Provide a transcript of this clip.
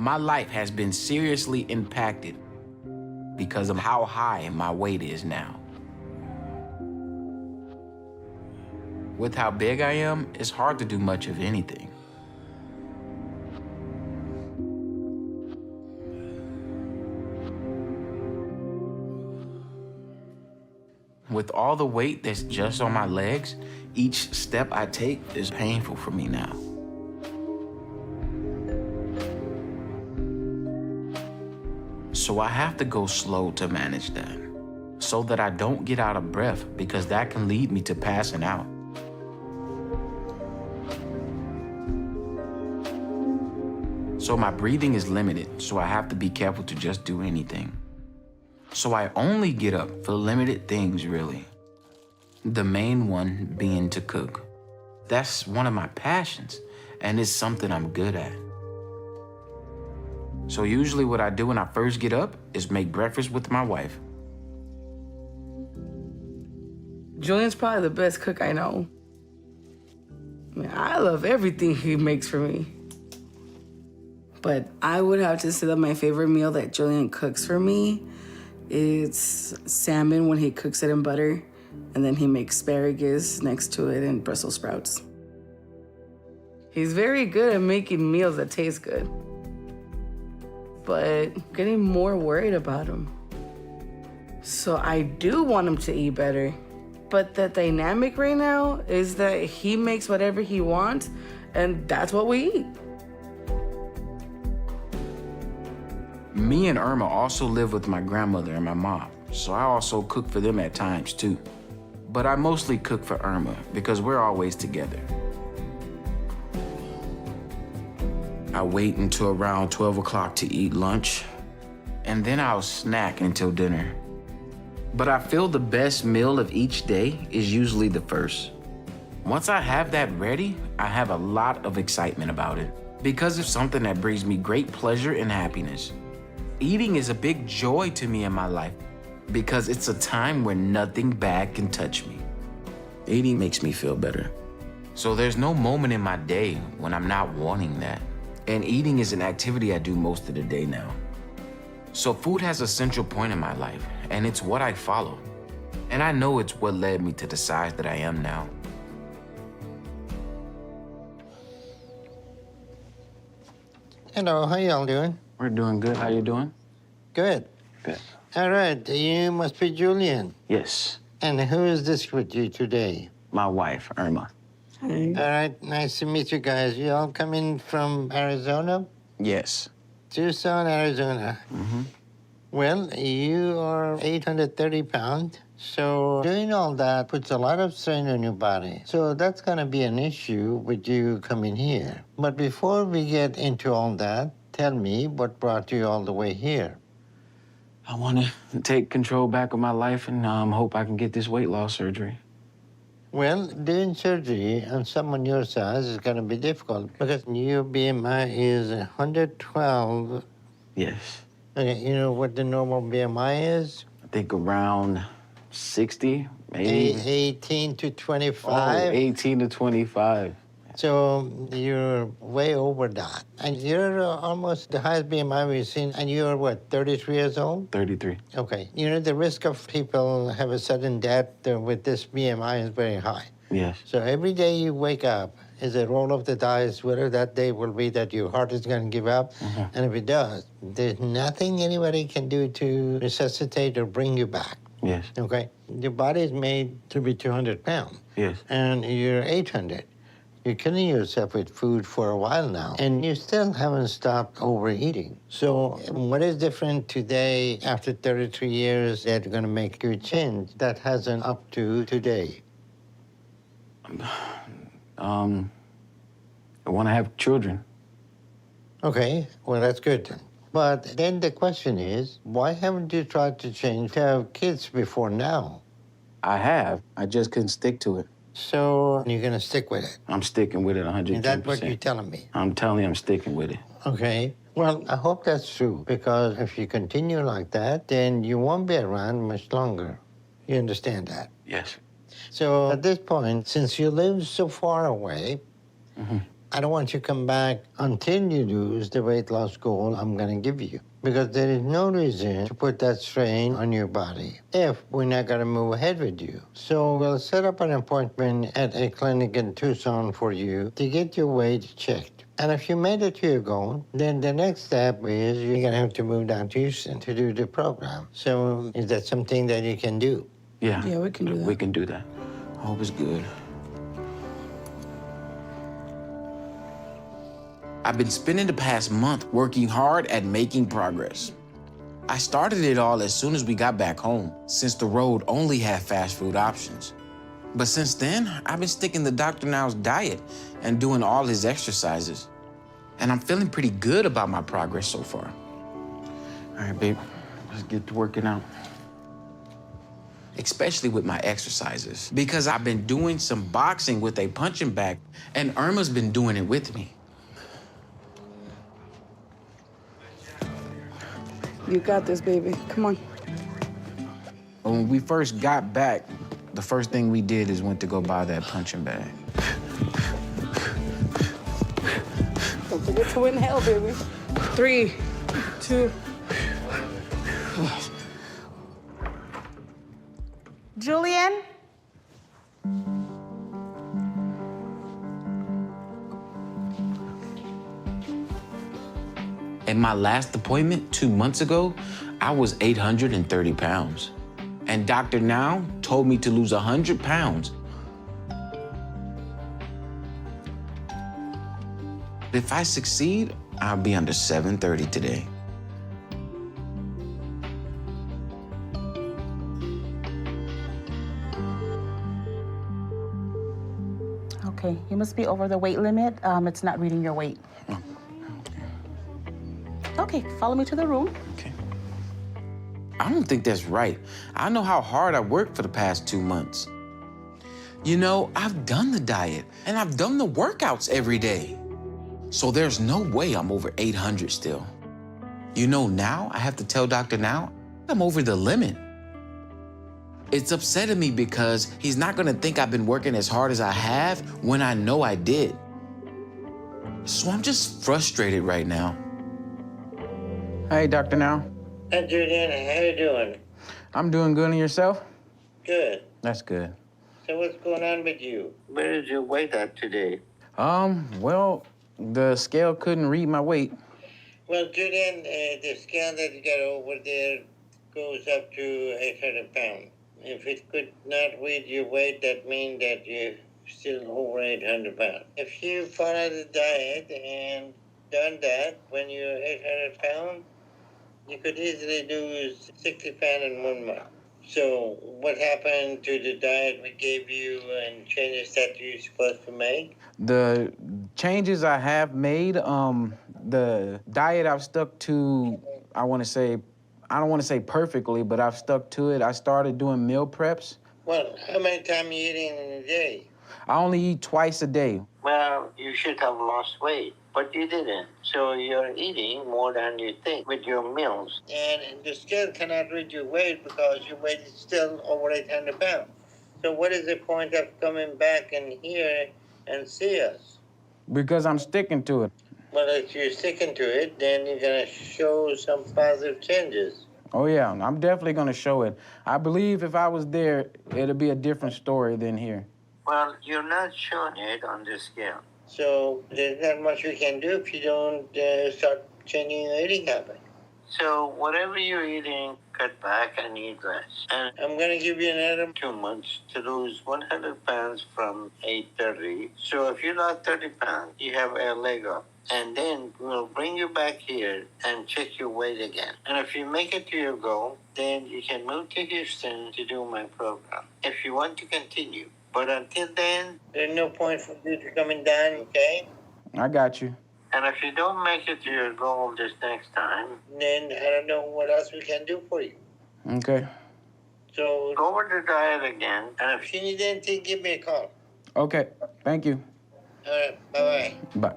My life has been seriously impacted because of how high my weight is now. With how big I am, it's hard to do much of anything. With all the weight that's just on my legs, each step I take is painful for me now. So I have to go slow to manage that, so that I don't get out of breath, because that can lead me to passing out. So my breathing is limited, so I have to be careful to just do anything. So I only get up for limited things, really. The main one being to cook. That's one of my passions, and it's something I'm good at. So usually what I do when I first get up is make breakfast with my wife. Julian's probably the best cook I know. I mean, I love everything he makes for me. But I would have to say that my favorite meal that Julian cooks for me is salmon when he cooks it in butter, and then he makes asparagus next to it and Brussels sprouts. He's very good at making meals that taste good. But I'm getting more worried about him. So I do want him to eat better. But the dynamic right now is that he makes whatever he wants, and that's what we eat. Me and Irma also live with my grandmother and my mom, so I also cook for them at times too. But I mostly cook for Irma because we're always together. I wait until around 12 o'clock to eat lunch, and then I'll snack until dinner. But I feel the best meal of each day is usually the first. Once I have that ready, I have a lot of excitement about it because it's something that brings me great pleasure and happiness. Eating is a big joy to me in my life because it's a time where nothing bad can touch me. Eating makes me feel better. So there's no moment in my day when I'm not wanting that. And eating is an activity I do most of the day now. So food has a central point in my life, and it's what I follow. And I know it's what led me to the size that I am now. Hello, how y'all doing? We're doing good. How you doing? Good. Good. All right, you must be Julian. Yes. And who is this with you today? My wife, Irma. Hi. All right, nice to meet you guys. You all coming from Arizona? Yes. Tucson, Arizona. Mm-hmm. Well, you are 830 pounds, so doing all that puts a lot of strain on your body. So that's gonna be an issue with you coming here. But before we get into all that, tell me what brought you all the way here. I want to take control back of my life and hope I can get this weight loss surgery. Well, doing surgery on someone your size is going to be difficult because your BMI is 112. Yes. Okay, you know what the normal BMI is? I think around 60, maybe. 18 to Oh, 25. 18 to 25. So you're way over that. And you're almost the highest BMI we've seen, and you're what, 33 years old? 33. Okay. You know, the risk of people have a sudden death with this BMI is very high. Yes. So every day you wake up is a roll of the dice whether that day will be that your heart is going to give up. Mm-hmm. And if it does, there's nothing anybody can do to resuscitate or bring you back. Yes. Okay? Your body is made to be 200 pounds. Yes. And you're 800. You're killing yourself with food for a while now, and you still haven't stopped overeating. So what is different today after 33 years that's going to make you change that hasn't up to today? I want to have children. Okay, well, that's good then. But then the question is, why haven't you tried to change to have kids before now? I have. I just couldn't stick to it. So you're going to stick with it? I'm sticking with it 110%. Is that what you're telling me? I'm telling you, I'm sticking with it. Okay. Well, I hope that's true, because if you continue like that, then you won't be around much longer. You understand that? Yes. So at this point, since you live so far away, I don't want you to come back until you lose the weight loss goal I'm going to give you. Because there is no reason to put that strain on your body if we're not going to move ahead with you. So we'll set up an appointment at a clinic in Tucson for you to get your weight checked. And if you made it to your goal, then the next step is you're going to have to move down to Houston to do the program. So is that something that you can do? Yeah. Yeah, we can do that. We can do that. I hope it's good. I've been spending the past month working hard at making progress. I started it all as soon as we got back home, since the road only had fast food options. But since then, I've been sticking to Dr. Now's diet and doing all his exercises. And I'm feeling pretty good about my progress so far. All right, babe, let's get to working out. Especially with my exercises, because I've been doing some boxing with a punching bag, and Irma's been doing it with me. You got this, baby. Come on. When we first got back, the first thing we did is went to go buy that punching bag. Don't forget to inhale, baby. 3, 2. Julian? At my last appointment 2 months ago, I was 830 pounds. And Dr. Now told me to lose 100 pounds. If I succeed, I'll be under 730 today. Okay, you must be over the weight limit. It's not reading your weight. Okay, follow me to the room. Okay. I don't think that's right. I know how hard I worked for the past 2 months. You know, I've done the diet and I've done the workouts every day. So there's no way I'm over 800 still. You know, now I have to tell Dr. Now I'm over the limit. It's upsetting me because he's not gonna think I've been working as hard as I have when I know I did. So I'm just frustrated right now. Hey, Dr. Now. Hi, Julian. How you doing? I'm doing good, and yourself? Good. That's good. So what's going on with you? Where is your weight at today? Well, the scale couldn't read my weight. Well, Julian, the scale that you got over there goes up to 800 pounds. If it could not read your weight, that means that you're still over 800 pounds. If you follow the diet and done that when you're 800 pounds, you could easily lose 60 pounds in 1 month. So what happened to the diet we gave you and changes that you're supposed to make? The changes I have made, the diet I've stuck to, I don't want to say perfectly, but I've stuck to it. I started doing meal preps. Well, how many times are you eating in a day? I only eat twice a day. Well, you should have lost weight, but you didn't. So you're eating more than you think with your meals. And the scale cannot read your weight because your weight is still over 800 pounds. So what is the point of coming back in here and see us? Because I'm sticking to it. Well, if you're sticking to it, then you're going to show some positive changes. Oh, yeah, I'm definitely going to show it. I believe if I was there, it'd be a different story than here. Well, you're not showing it on the scale. So there's not much we can do if you don't start changing your eating habit. So whatever you're eating, cut back and eat less. And I'm going to give you another 2 months to lose 100 pounds from 830. So if you lost 30 pounds, you have a leg up. And then we'll bring you back here and check your weight again. And if you make it to your goal, then you can move to Houston to do my program, if you want to continue. But until then, there's no point for you to coming down, okay? I got you. And if you don't make it to your goal this next time, then I don't know what else we can do for you. Okay. So go over the diet again, and if you need anything, give me a call. Okay, thank you. All right, bye-bye. Bye.